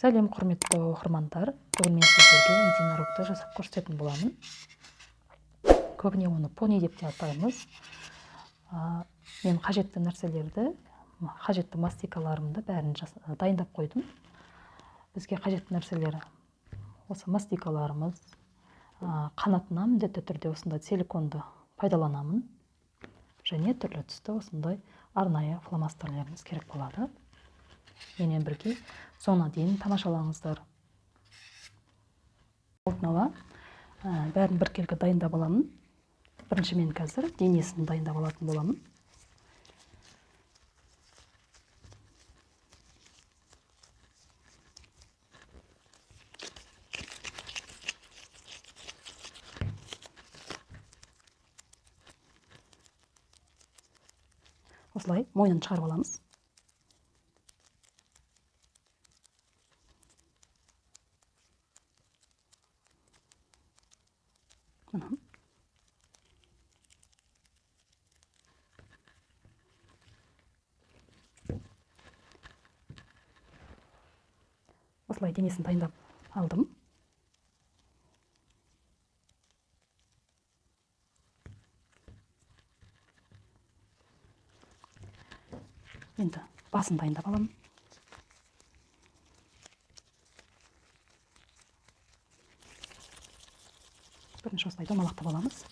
Сәлем құрметті оқырмандар, бүгін мен сіздерге единорогты жасап көрсететін боламын. Көбіне оны пони деп те атаймыз. Мен қажетті нәрселерді, қажетті мастикаларымды бәрін дайындап қойдым. Бізге қажетті нәрселер осы мастикаларымыз. Қанатына міндетті түрде осындай силиконды пайдаланамын. Және түрлі түсті осындай арнайы фломастерлеріміз керек болады. Менімен бірге соңына дейін тамашалаңыздар. Алдын ала бәрін біркелкі дайындап аламын. Бірінші мен қазір денесін дайындап алатын боламын. Осылай мойнын шығарып аламыз. Осылай денесін дайындап алдым. Енді басын дайындап аламын. Бірінші осылай домалақтап аламыз.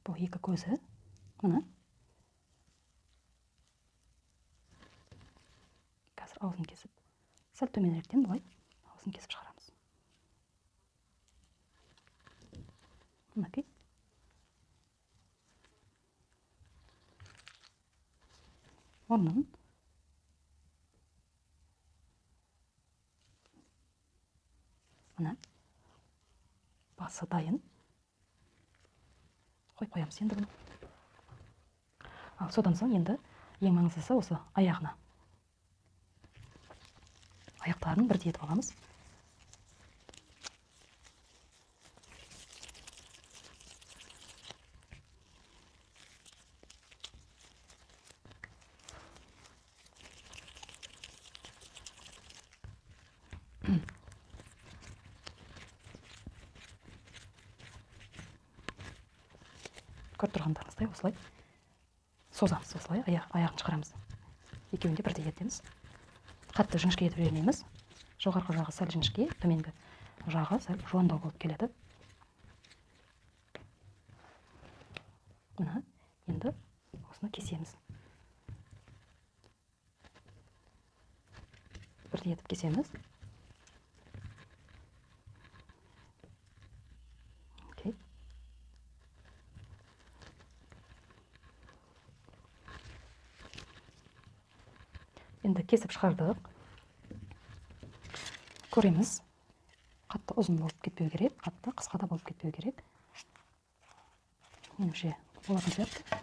Бұл екі көзі. Мына. Қазір аузын кесіп, сәл төменіректен бұлай аузын кесіп шығарамыз. Мінекей. Мұрнын. Мына. Басы дайын. Қойып қоямыз енді бұны. Содан соң енді ең маңыздысы осы аяғына. Аяқтарын бірдей етіп аламыз. Көріп тұрғандарыңыздай осылай созамыз, осылай аяғын шығарамыз. Екеуінде бірдей етеміз. Қатты жіңішке етіп жібермейміз. Жоғарғы жағы сәл жіңішке, төменгі жағы сәл жуандау болып келеді. Мына, енді осыны кесеміз. Бірдей етіп кесеміз. Енді кесіп шығардық. Көреміз. Қатты ұзын болып кетпеу керек, қатты қысқа да болып кетпеу керек. Меніңше болатын сияқты.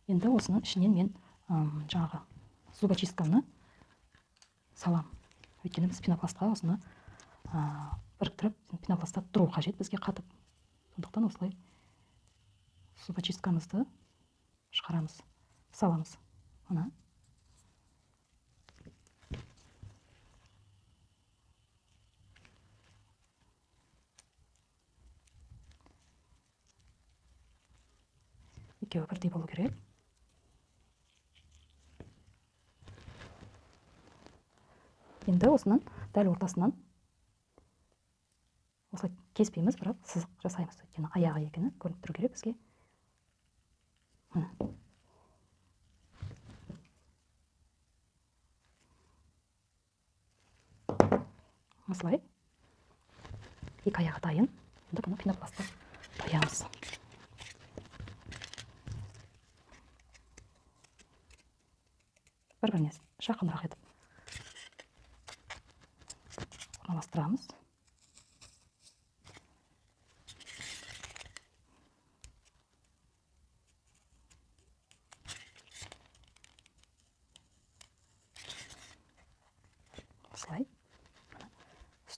Енді осының ішінен мен жаңағы зубочистканы салам. Өйткені біз пенопластқа осыны біріктіріп, пенопластта тұру қажет бізге қатып. Сондықтан осылай зубочисткамызды шығарамыз, саламыз. Мына. Екеуі бірдей болу керек. Енді осының дәл ортасынан осылай кеспейміз, бірақ сызық жасаймыз. Өйткені аяғы екені көрініп тұру керек бізге. Осылай. Екі аяғы дайын. Енді бұны пенопластқа қоямыз. Бір-біріне жақынырақ етіп орналастырамыз.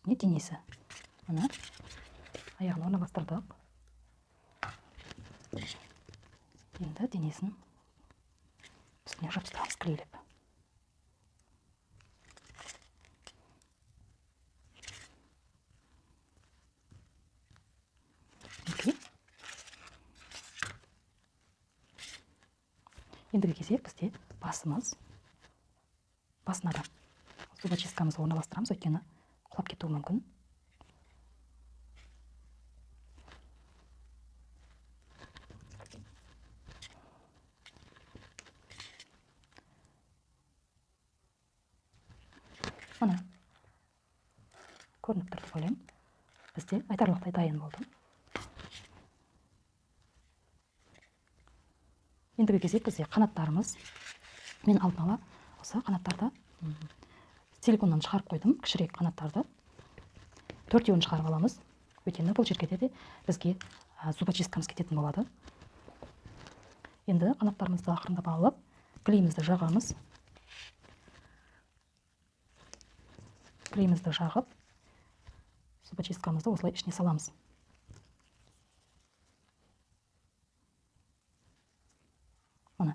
үстіне денесі. Мына аяғын орналастырдық. Енді денесін үстіне жабыстырамыз клейлеп. Ендігі кезек бізде басына да зубочисткамызды орналастырамыз, өйткені құлап кетуі мүмкін. Мына көрініп тұр деп ойлаймын. Бізде айтарлықтай дайын болды. Ендігі кезек бізде қанаттарымыз. Мен алдын ала осы қанаттарды силиконнан шығарып қойдым, кішірек қанаттарды. 4-еуін шығарып аламыз. Өйткені бұл жерге де бізге зубочисткамыз кететін болады. Енді қанаттарымызды ақырындап алып, клейімізді жағамыз. Клейімізді жағып, зубочисткамызды осылай ішіне саламыз. Мына.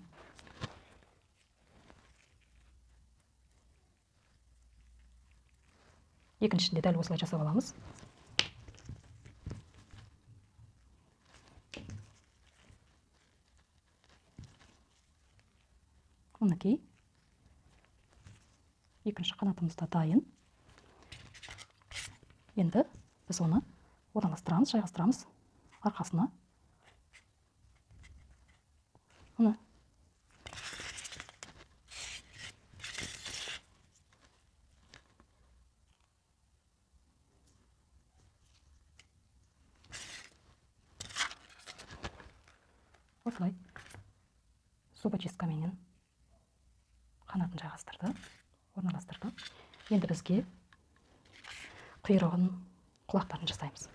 Екіншісінде дәл осылай жасап аламыз. Мінекей. Екінші қанатымыз да дайын. Енді біз оны орналастырамыз, жайғастырамыз арқасына. Мына. Осылай зубочисткаменен қанатын жайғастырды, орналастырды. Енді бізге құйрығын, құлақтарын жасаймыз.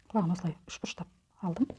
Құлағын осылай үшбұрыштап алдым.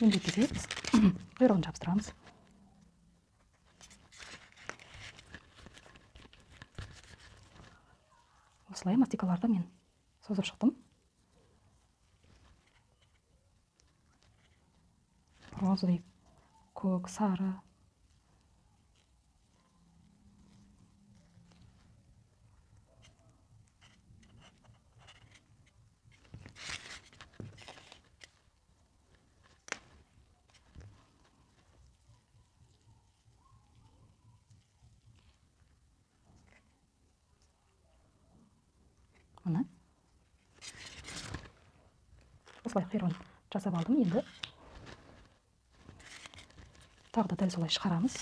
Енді кезек біз құйрығын жабыстырамыз. Осылай мастикаларды мен созып шықтым. Розовый, көк, сары. Мына осылай қиырын жасап алдым. Енді тағы да дәл солай шығарамыз.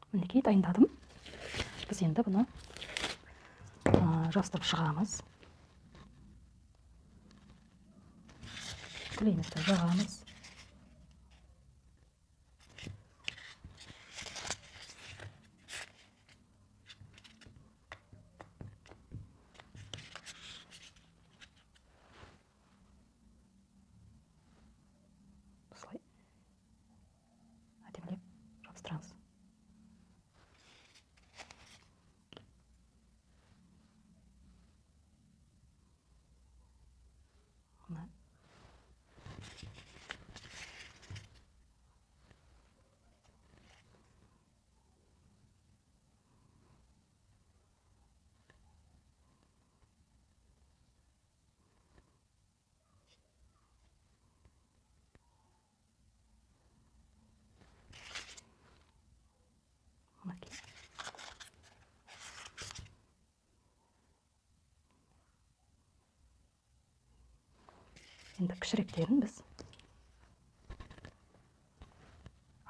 Мінекей дайындадым. Біз енді бұны жабыстырып шығамыз. Клеймекті жағамыз. Осылай әдемілеп жабыстырамыз. Енді кішіректерін біз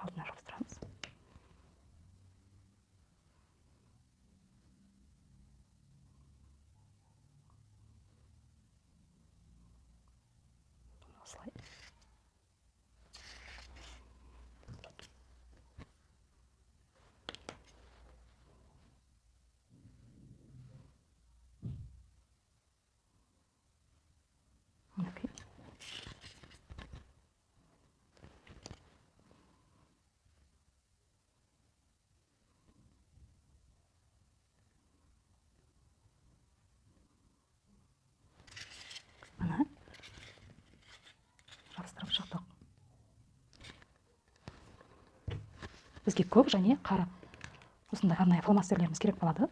алдына жабыстырамыз. Осылай. Мінекей. Мына жабыстырып шықтық. Бізге көк және қара осындай арнайы фломастерлеріміз керек болады.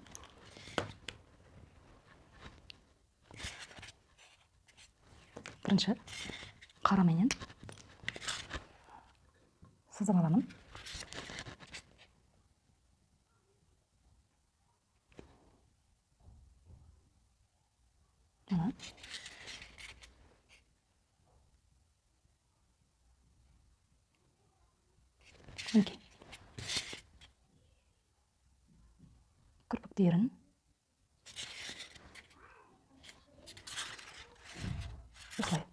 Бірінші қараменен сызып аламын. Мына мінекей кірпіктерін осылай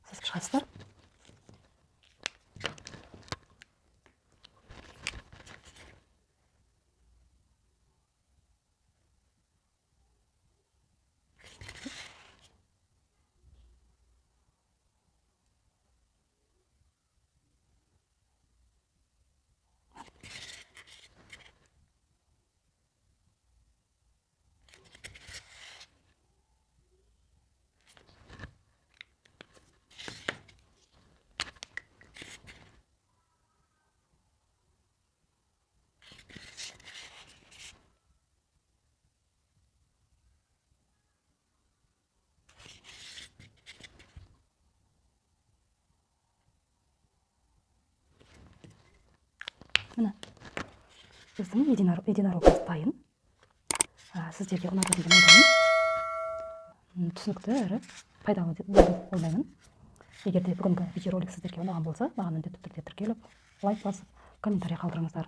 сызып шығасыздар. Міне біздің единорогымыз дайын. сіздерге ұнады деп ойлаймын. Түсінікті әрі пайдалы болды деп ойлаймын. Егер де бүгінгі видеоролик сіздерге ұнаған болса, маған міндетті түрде тіркеліп, лайк басып, комментарий қалдырыңыздар.